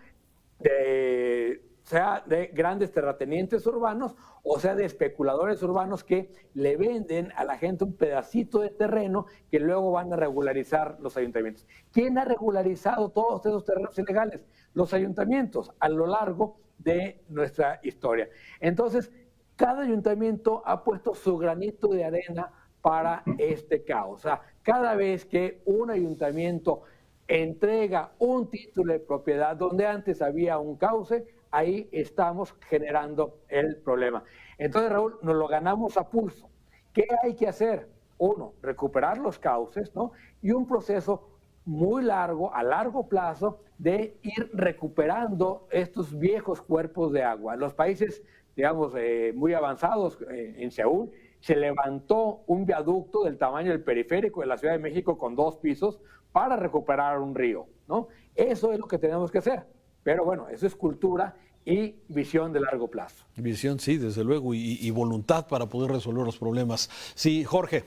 D: Sea de grandes terratenientes urbanos o sea de especuladores urbanos que le venden a la gente un pedacito de terreno que luego van a regularizar los ayuntamientos. ¿Quién ha regularizado todos esos terrenos ilegales? Los ayuntamientos a lo largo de nuestra historia. Entonces, cada ayuntamiento ha puesto su granito de arena para este caos. O sea, cada vez que un ayuntamiento entrega un título de propiedad donde antes había un cauce, ahí estamos generando el problema. Entonces, Raúl, nos lo ganamos a pulso. ¿Qué hay que hacer? Uno, recuperar los cauces, ¿no? Y un proceso muy largo, a largo plazo, de ir recuperando estos viejos cuerpos de agua. Los países, digamos, muy avanzados, en Seúl, se levantó un viaducto del tamaño del periférico de la Ciudad de México con 2 pisos para recuperar un río, ¿no? Eso es lo que tenemos que hacer. Pero bueno, eso es cultura y visión de largo plazo.
A: Visión, sí, desde luego, y voluntad para poder resolver los problemas. Sí, Jorge.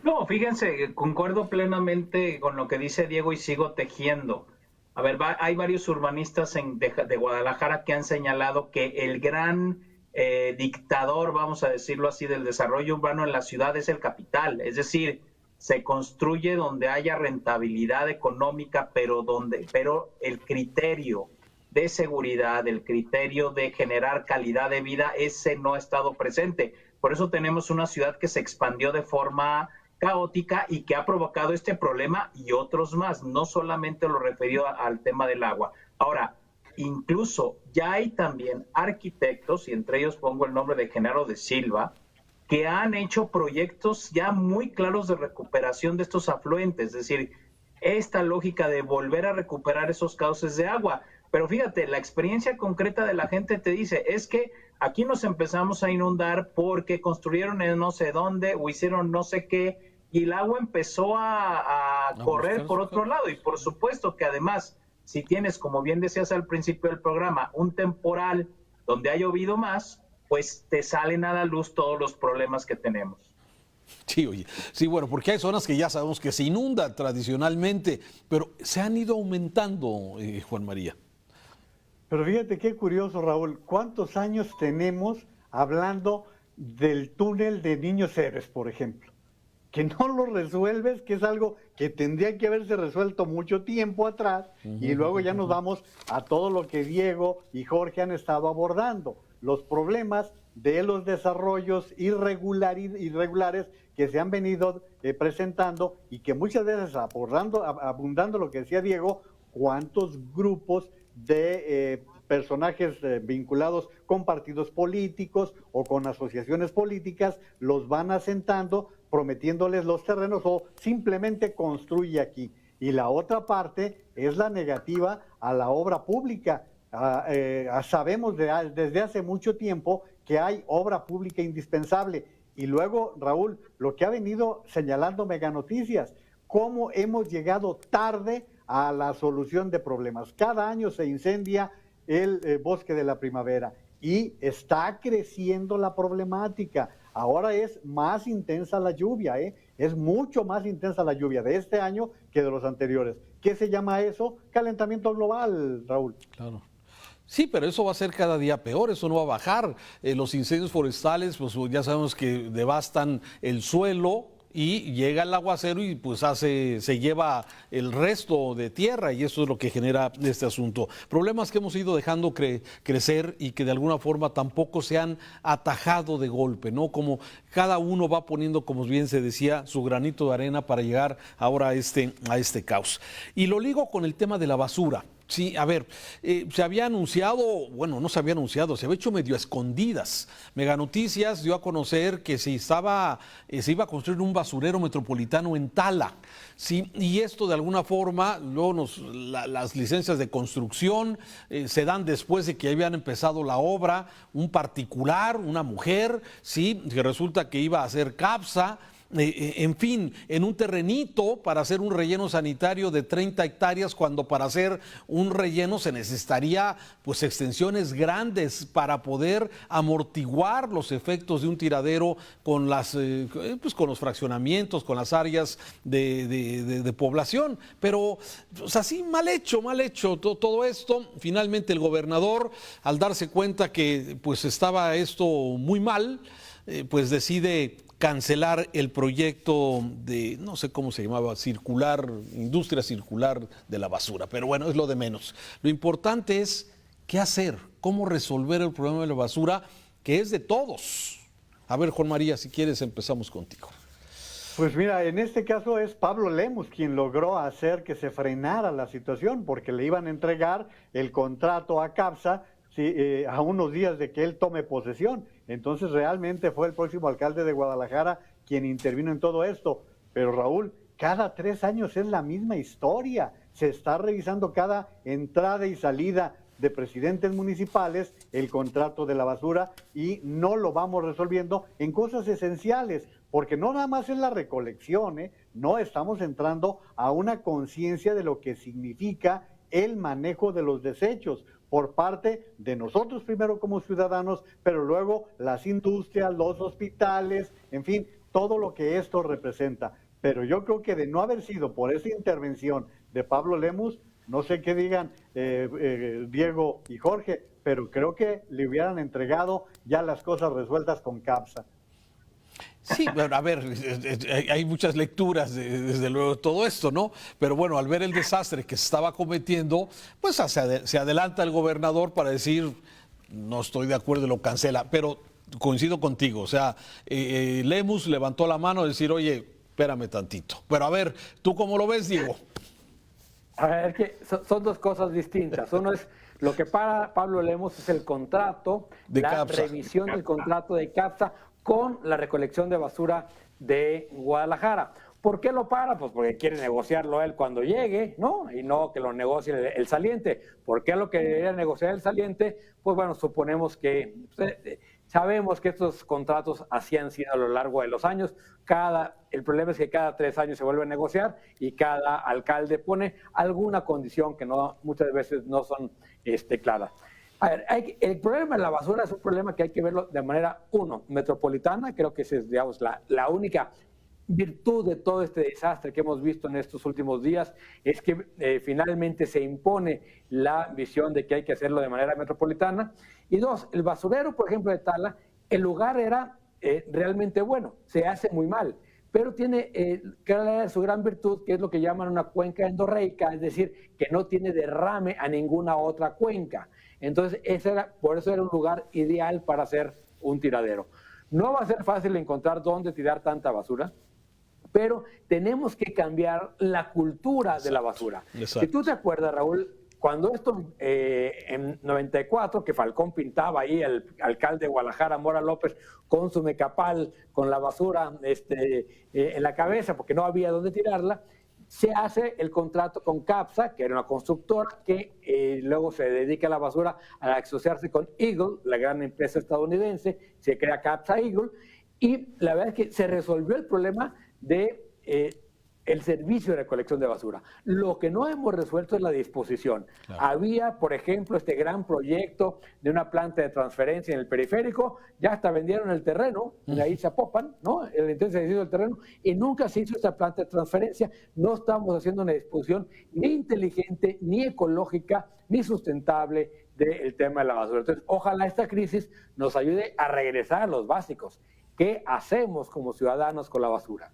C: No, fíjense, concuerdo plenamente con lo que dice Diego y sigo tejiendo. A ver, hay varios urbanistas de Guadalajara que han señalado que el gran dictador, vamos a decirlo así, del desarrollo urbano en la ciudad es el capital. Es decir, se construye donde haya rentabilidad económica, pero el criterio de seguridad, el criterio de generar calidad de vida, ese no ha estado presente. Por eso tenemos una ciudad que se expandió de forma caótica y que ha provocado este problema y otros más, no solamente lo referido al tema del agua. Ahora, incluso ya hay también arquitectos, y entre ellos pongo el nombre de Genaro de Silva, que han hecho proyectos ya muy claros de recuperación de estos afluentes, es decir, esta lógica de volver a recuperar esos cauces de agua. Pero fíjate, la experiencia concreta de la gente te dice, es que aquí nos empezamos a inundar porque construyeron en no sé dónde o hicieron no sé qué, y el agua empezó a correr por otro lado. Y por supuesto que además, si tienes, como bien decías al principio del programa, un temporal donde ha llovido más, pues te salen a la luz todos los problemas que tenemos.
A: Sí, oye, sí, bueno, porque hay zonas que ya sabemos que se inundan tradicionalmente, pero se han ido aumentando, Juan María.
B: Pero fíjate qué curioso, Raúl, ¿cuántos años tenemos hablando del túnel de Niños Héroes, por ejemplo? Que no lo resuelves, que es algo que tendría que haberse resuelto mucho tiempo atrás, y luego ya nos vamos a todo lo que Diego y Jorge han estado abordando, los problemas de los desarrollos irregulares que se han venido presentando y que muchas veces abundando lo que decía Diego, cuántos grupos de personajes vinculados con partidos políticos o con asociaciones políticas los van asentando, prometiéndoles los terrenos o simplemente construye aquí. Y la otra parte es la negativa a la obra pública. Sabemos desde hace mucho tiempo que hay obra pública indispensable. Y luego, Raúl, lo que ha venido señalando Mega Noticias, cómo hemos llegado tarde a la solución de problemas. Cada año se incendia el bosque de la primavera y está creciendo la problemática. Ahora es más intensa la lluvia, es mucho más intensa la lluvia de este año que de los anteriores. ¿Qué se llama eso? Calentamiento global, Raúl.
A: Claro. Sí, pero eso va a ser cada día peor, eso no va a bajar. Los incendios forestales, pues ya sabemos que devastan el suelo y llega el aguacero y pues se lleva el resto de tierra y eso es lo que genera este asunto. Problemas que hemos ido dejando crecer y que de alguna forma tampoco se han atajado de golpe, ¿no? Como cada uno va poniendo, como bien se decía, su granito de arena para llegar ahora a este caos. Y lo ligo con el tema de la basura. Sí, a ver, se había anunciado, bueno, no se había anunciado, se había hecho medio a escondidas. Mega Noticias dio a conocer que se iba a construir un basurero metropolitano en Tala. Sí, y esto de alguna forma, luego las licencias de construcción se dan después de que habían empezado la obra, un particular, una mujer, sí, que resulta que iba a hacer CAPSA. en fin, en un terrenito para hacer un relleno sanitario de 30 hectáreas, cuando para hacer un relleno se necesitaría pues extensiones grandes para poder amortiguar los efectos de un tiradero con pues con los fraccionamientos, con las áreas de población. Pero pues así mal hecho todo esto. Finalmente el gobernador, al darse cuenta que pues estaba esto muy mal, pues decide cancelar el proyecto de, no sé cómo se llamaba, industria circular de la basura, pero bueno, es lo de menos. Lo importante es qué hacer, cómo resolver el problema de la basura, que es de todos. A ver, Juan María, si quieres empezamos contigo.
B: Pues mira, en este caso es Pablo Lemus quien logró hacer que se frenara la situación, porque le iban a entregar el contrato a CAPSA a unos días de que él tome posesión. Entonces realmente fue el próximo alcalde de Guadalajara quien intervino en todo esto. Pero Raúl, cada 3 años es la misma historia. Se está revisando cada entrada y salida de presidentes municipales, el contrato de la basura, y no lo vamos resolviendo en cosas esenciales, porque no nada más es la recolección, no estamos entrando a una conciencia de lo que significa el manejo de los desechos por parte de nosotros primero como ciudadanos, pero luego las industrias, los hospitales, en fin, todo lo que esto representa. Pero yo creo que de no haber sido por esa intervención de Pablo Lemus, no sé qué digan Diego y Jorge, pero creo que le hubieran entregado ya las cosas resueltas con CAPSA.
A: Sí, bueno, a ver, hay muchas lecturas desde luego de todo esto, ¿no? Pero bueno, al ver el desastre que se estaba cometiendo, pues se adelanta el gobernador para decir, no estoy de acuerdo y lo cancela. Pero coincido contigo, o sea, Lemus levantó la mano y decir, oye, espérame tantito. Pero a ver, ¿tú cómo lo ves, Diego?
D: A ver, es que son dos cosas distintas. Uno es lo que para Pablo Lemus es el contrato, la
A: CAPSA.
D: revisión del contrato de CAPSA con la recolección de basura de Guadalajara. ¿Por qué lo para? Pues porque quiere negociarlo él cuando llegue, ¿no? Y no que lo negocie el saliente. ¿Por qué lo quería negociar el saliente? Pues bueno, suponemos que sabemos que estos contratos así han sido a lo largo de los años. El problema es que cada 3 años se vuelve a negociar y cada alcalde pone alguna condición que muchas veces no son claras. A ver, el problema de la basura es un problema que hay que verlo de manera, metropolitana. Creo que esa es, digamos, la única virtud de todo este desastre que hemos visto en estos últimos días, es que finalmente se impone la visión de que hay que hacerlo de manera metropolitana. Y 2, el basurero, por ejemplo, de Tala, el lugar era realmente bueno, se hace muy mal, pero tiene su gran virtud, que es lo que llaman una cuenca endorreica, es decir, que no tiene derrame a ninguna otra cuenca. Entonces, por eso era un lugar ideal para hacer un tiradero. No va a ser fácil encontrar dónde tirar tanta basura, pero tenemos que cambiar la cultura de la basura.
A: Exacto.
D: Si tú te acuerdas, Raúl, cuando en 94, que Falcón pintaba ahí el alcalde de Guadalajara, Mora López, con su mecapal, con la basura en la cabeza, porque no había dónde tirarla, se hace el contrato con CAPSA, que era una constructora que luego se dedica a la basura, a asociarse con Eagle, la gran empresa estadounidense, se crea CAPSA Eagle, y la verdad es que se resolvió el problema de el servicio de recolección de basura. Lo que no hemos resuelto es la disposición. Claro. Había, por ejemplo, este gran proyecto de una planta de transferencia en el periférico, ya hasta vendieron el terreno, ahí se Zapopan, ¿no? Entonces se hizo el terreno y nunca se hizo esta planta de transferencia. No estamos haciendo una disposición ni inteligente, ni ecológica, ni sustentable del tema de la basura. Entonces, ojalá esta crisis nos ayude a regresar a los básicos. ¿Qué hacemos como ciudadanos con la basura?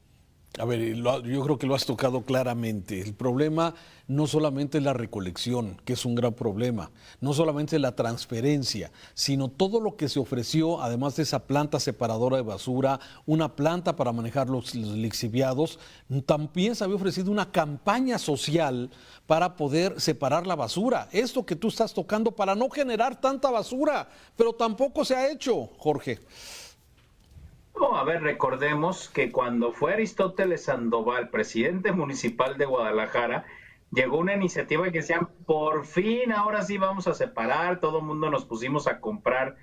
A: A ver, yo creo que lo has tocado claramente. El problema no solamente es la recolección, que es un gran problema, no solamente la transferencia, sino todo lo que se ofreció, además de esa planta separadora de basura, una planta para manejar los lixiviados. También se había ofrecido una campaña social para poder separar la basura. Esto que tú estás tocando para no generar tanta basura, pero tampoco se ha hecho, Jorge.
C: No, a ver, recordemos que cuando fue Aristóteles Sandoval, presidente municipal de Guadalajara, llegó una iniciativa que decían, por fin, ahora sí vamos a separar, todo el mundo nos pusimos a comprar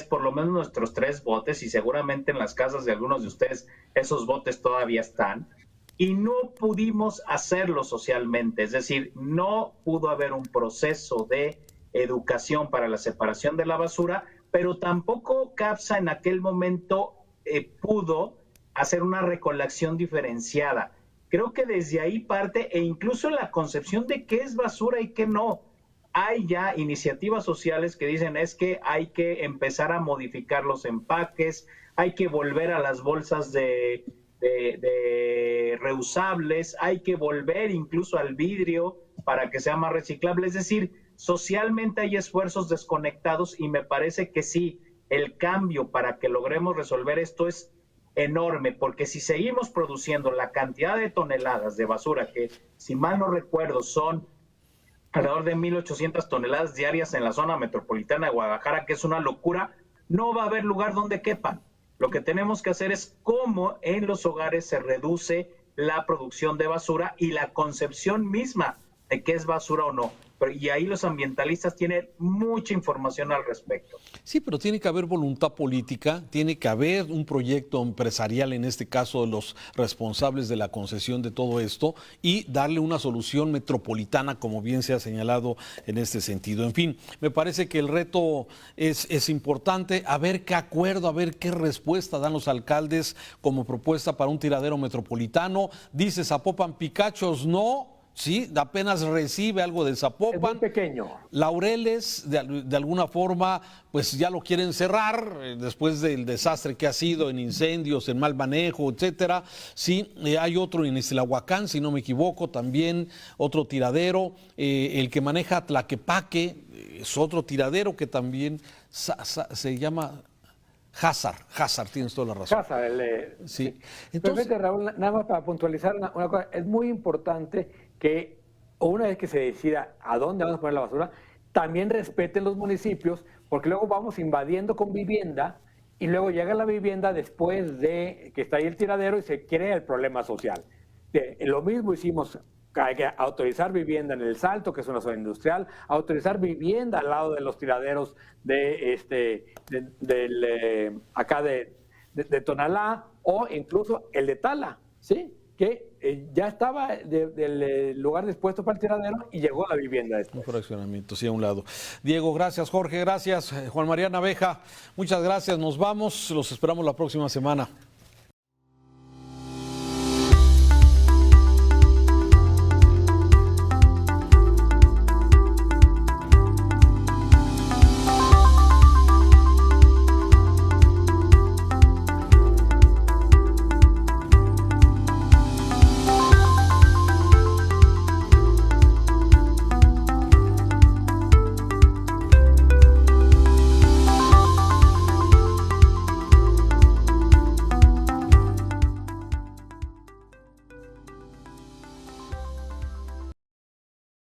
C: por lo menos nuestros 3 botes, y seguramente en las casas de algunos de ustedes esos botes todavía están, y no pudimos hacerlo socialmente, es decir, no pudo haber un proceso de educación para la separación de la basura, pero tampoco CAPSA en aquel momento pudo hacer una recolección diferenciada. Creo que desde ahí parte, e incluso la concepción de qué es basura y qué no. Hay ya iniciativas sociales que dicen es que hay que empezar a modificar los empaques, hay que volver a las bolsas de reusables, hay que volver incluso al vidrio para que sea más reciclable. Es decir, socialmente hay esfuerzos desconectados y me parece que sí, el cambio para que logremos resolver esto es enorme, porque si seguimos produciendo la cantidad de toneladas de basura que, si mal no recuerdo, son alrededor de 1,800 toneladas diarias en la zona metropolitana de Guadalajara, que es una locura, no va a haber lugar donde quepan. Lo que tenemos que hacer es cómo en los hogares se reduce la producción de basura y la concepción misma de qué es basura o no. Y ahí los ambientalistas tienen mucha información al respecto.
A: Sí, pero tiene que haber voluntad política, tiene que haber un proyecto empresarial, en este caso de los responsables de la concesión de todo esto, y darle una solución metropolitana, como bien se ha señalado en este sentido. En fin, me parece que el reto es importante, a ver qué acuerdo, a ver qué respuesta dan los alcaldes como propuesta para un tiradero metropolitano. Dice Zapopan, Picachos no. Sí, apenas recibe algo de Zapopan.
D: Es muy pequeño.
A: Laureles, de alguna forma, pues ya lo quieren cerrar después del desastre que ha sido en incendios, en mal manejo, etcétera. Sí, hay otro en Iztlahuacán, si no me equivoco, también otro tiradero. El que maneja Tlaquepaque es otro tiradero que también se llama Hazard, tienes toda la razón.
D: Hazard,
A: sí.
D: Entonces, Raúl, nada más para puntualizar una cosa, es muy importante que una vez que se decida a dónde vamos a poner la basura, también respeten los municipios, porque luego vamos invadiendo con vivienda y luego llega la vivienda después de que está ahí el tiradero y se crea el problema social. Lo mismo hicimos, hay que autorizar vivienda en El Salto, que es una zona industrial, autorizar vivienda al lado de los tiraderos acá de Tonalá, o incluso el de Tala, ¿sí? Que ya estaba del lugar dispuesto para el tiradero y llegó a la vivienda después.
A: Un fraccionamiento, sí, a un lado. Diego, gracias. Jorge, gracias. Juan María Naveja, muchas gracias. Nos vamos, los esperamos la próxima semana.